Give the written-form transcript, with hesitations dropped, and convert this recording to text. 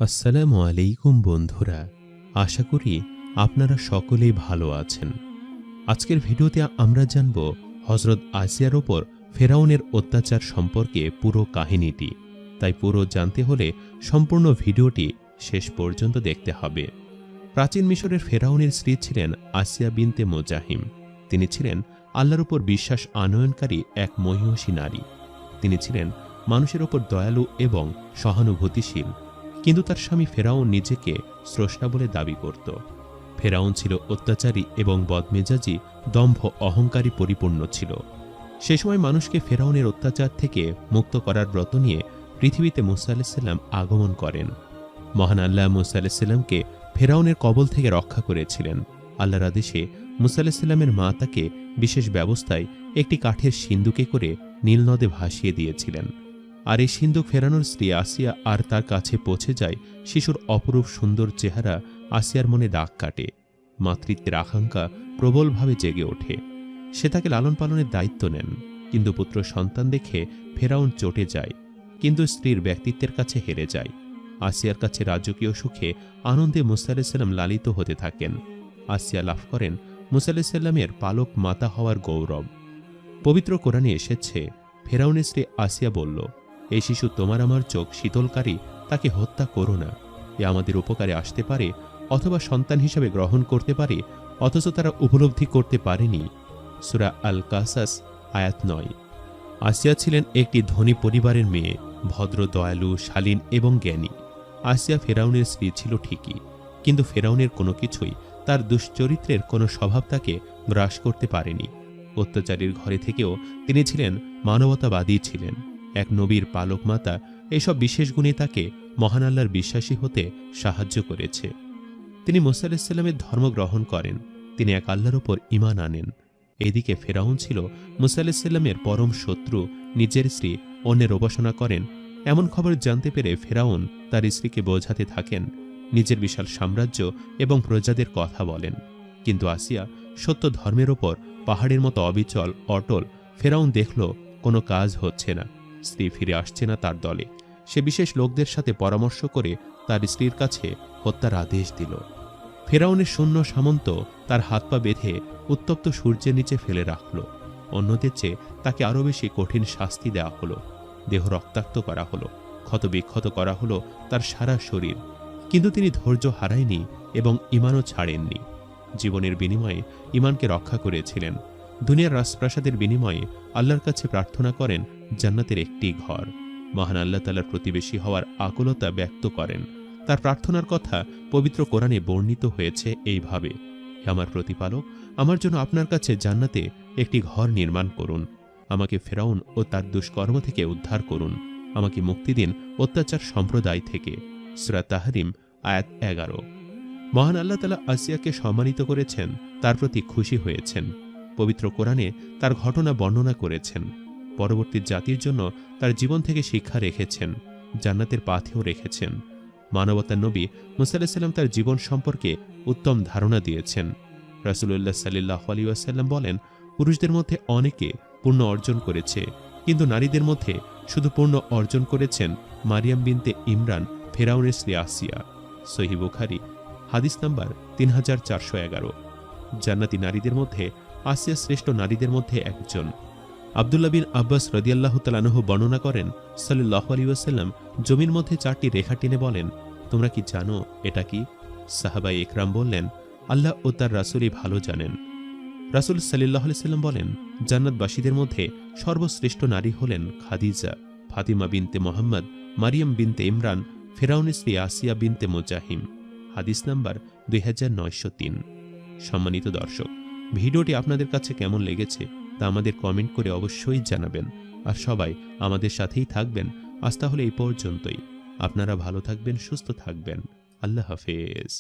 আসসালামু আলাইকুম বন্ধুরা, আশা করি আপনারা সকলেই ভালো আছেন। আজকের ভিডিওতে আমরা জানব হযরত আসিয়ার ওপর ফেরাউনের অত্যাচার সম্পর্কে পুরো কাহিনীটি। তাই পুরো জানতে হলে সম্পূর্ণ ভিডিওটি শেষ পর্যন্ত দেখতে হবে। প্রাচীন মিশরের ফেরাউনের স্ত্রী ছিলেন আসিয়া বিনতে মুজাহিম। তিনি ছিলেন আল্লাহর উপর বিশ্বাস আনয়নকারী এক মহিয়সী নারী। তিনি ছিলেন মানুষের ওপর দয়ালু এবং সহানুভূতিশীল। কিন্তু তার স্বামী ফেরাউন নিজেকে স্রষ্টা বলে দাবি করত। ফেরাউন ছিল অত্যাচারী এবং বদমেজাজি, দম্ভ, অহংকারী পরিপূর্ণ ছিল। সে সময় মানুষকে ফেরাউনের অত্যাচার থেকে মুক্ত করার ব্রত নিয়ে পৃথিবীতে মুসা আলাইহিসসালাম আগমন করেন। মহান আল্লাহ মুসা আলাইহিসসালামকে ফেরাউনের কবল থেকে রক্ষা করেছিলেন। আল্লাহর আদেশে মুসা আলাইহিসসালামের মা তাকে বিশেষ ব্যবস্থায় একটি কাঠের সিন্দুকে করে নীল নদে ভাসিয়ে দিয়েছিলেন। আর এই সিন্দুক ফেরানোর স্ত্রী আসিয়া আর তার কাছে পৌঁছে যায়। শিশুর অপরূপ সুন্দর চেহারা আসিয়ার মনে দাগ কাটে। মাতৃত্বের আকাঙ্ক্ষা প্রবলভাবে জেগে ওঠে। সে তাকে লালন পালনের দায়িত্ব নেন। কিন্তু পুত্র সন্তান দেখে ফেরাউন চটে যায়, কিন্তু স্ত্রীর ব্যক্তিত্বের কাছে হেরে যায়। আসিয়ার কাছে রাজকীয় সুখে আনন্দে মুসা আলাইহিসসালাম লালিত হতে থাকেন। আসিয়া লাভ করেন মুসা আলাইহিসসালামের পালক মাতা হওয়ার গৌরব। পবিত্র কোরআনে এসেছে, ফেরাউনের স্ত্রী আসিয়া বলল, এই শিশু তোমার আমার চোখ শীতলকারী, তাকে হত্যা করো না। এ আমাদের উপকারে আসতে পারে, অথবা সন্তান হিসাবে গ্রহণ করতে পারে, অথচ তারা উপলব্ধি করতে পারেনি। সূরা আল কাসাস আয়াত 9। আসিয়া ছিলেন একটি ধনী পরিবারের মেয়ে, ভদ্র, দয়ালু, শালীন এবং জ্ঞানী। আসিয়া ফেরাউনের স্ত্রী ছিল ঠিকই, কিন্তু ফেরাউনের কোনো কিছুই তার দুশ্চরিত্রের কোনো স্বভাব তাকে গ্রাস করতে পারেনি। অত্যাচারীর ঘরে থেকেও তিনি ছিলেন মানবতাবাদী ছিলেন। এক নবীর পালক মাতা, এইসব বিশেষ গুণে তাকে মহান আল্লাহর বিশ্বাসী হতে সাহায্য করেছে। তিনি মুসা আলাইহিসসালামের ধর্ম গ্রহণ করেন। তিনি এক আল্লাহর উপর ঈমান আনেন। এদিকে ফেরাউন ছিল মুসা আলাইহিসসালামের পরম শত্রু। নিজের স্ত্রী অন্যের উপাসনা করেন এমন খবর জানতে পেরে ফেরাউন তার স্ত্রীকে বোঝাতে থাকেন। নিজের বিশাল সাম্রাজ্য এবং প্রজাদের কথা বলেন। কিন্তু আসিয়া সত্য ধর্মের ওপর পাহাড়ের মতো অবিচল, অটল। ফেরাউন দেখল কোনো কাজ হচ্ছে না, স্ত্রী ফিরে আসছে না তার দলে। সে বিশেষ লোকদের সাথে পরামর্শ করে তার স্ত্রীর কাছে হত্যার আদেশ দিল। ফেরাউনের শূন্য সামন্ত তার হাত পা বেঁধে উত্তপ্ত সূর্যের নিচে ফেলে রাখল। অন্যদের চেয়ে তাকে আরও বেশি কঠিন শাস্তি দেওয়া হলো। দেহ রক্তাক্ত করা হলো, ক্ষতবিক্ষত করা হলো তার সারা শরীর। কিন্তু তিনি ধৈর্য হারায়নি এবং ঈমানও ছাড়েননি। জীবনের বিনিময়ে ঈমানকে রক্ষা করেছিলেন। দুনিয়ার রাজপ্রাসাদের বিনিময়ে আল্লাহর কাছে প্রার্থনা করেন জান্নাতের একটি ঘর। মহান আল্লাহ তাআলার প্রতিবেশী হওয়ার আকুলতা ব্যক্ত করেন। তার প্রার্থনার কথা পবিত্র কোরআনে বর্ণিত হয়েছে এইভাবে, হে আমার প্রতিপালক, আমার জন্য আপনার কাছে জান্নাতে একটি ঘর নির্মাণ করুন। আমাকে ফেরাউন ও তার দুষ্কর্ম থেকে উদ্ধার করুন। আমাকে মুক্তি দিন অত্যাচার সম্প্রদায় থেকে। সূরা তাহরিম আয়াত 11। মহান আল্লাহ তাআলা আসিয়াকে সম্মানিত করেছেন, তার প্রতি খুশি হয়েছেন। পবিত্র কোরআনে তার ঘটনা বর্ণনা করেছেন। পরবর্তী জাতির জন্য তার জীবন থেকে শিক্ষা রেখেছেন, জান্নাতের পাথেও রেখেছেন। মানবতার নবী মুসা আলাইহিসসালাম তার জীবন সম্পর্কে উত্তম ধারণা দিয়েছেন। রাসূলুল্লাহ সাল্লাল্লাহু আলাইহি ওয়াসাল্লাম বলেন, পুরুষদের মধ্যে অনেকে পূর্ণ অর্জন করেছে, কিন্তু নারীদের মধ্যে শুধু পূর্ণ অর্জন করেছেন মারিয়াম বিনতে ইমরান, ফেরাউনের স্ত্রী আসিয়া। সহিহ বুখারী হাদিস নাম্বার 3411। জান্নাতি নারীদের মধ্যে আসিয়া শ্রেষ্ঠ নারীদের মধ্যে একজন। আব্দুল্লাহ বিন আব্বাস রাদিয়াল্লাহু তাআলা আনহু বর্ণনা করেন, সাল্লাল্লাহু আলাইহি ওয়াসাল্লাম জমির মধ্যে 4টি রেখা টেনে বলেন, তোমরা কি জানো এটা কি? সাহাবায়ে ইকরাম বললেন, আল্লাহ ও তার রাসূলই ভালো জানেন। রাসূল সাল্লাল্লাহু আলাইহি ওয়াসাল্লাম বলেন, জান্নাতবাসীদের মধ্যে সর্বশ্রেষ্ঠ নারী হলেন খাদিজা, ফাতিমা বিনতে মুহাম্মদ, মারিয়াম বিনতে ইমরান, ফেরাউনের স্ত্রী আসিয়া বিনতে মুজাহিম। হাদিস নাম্বার 2903। সম্মানিত দর্শক, ভিডিওটি আপনাদের কাছে কেমন লেগেছে তা আমাদের কমেন্ট করে অবশ্যই জানাবেন। আর সবাই আমাদের সাথেই থাকবেন। আজ তাহলে এই পর্যন্তই। আপনারা ভালো থাকবেন, সুস্থ থাকবেন। আল্লাহ হাফেজ।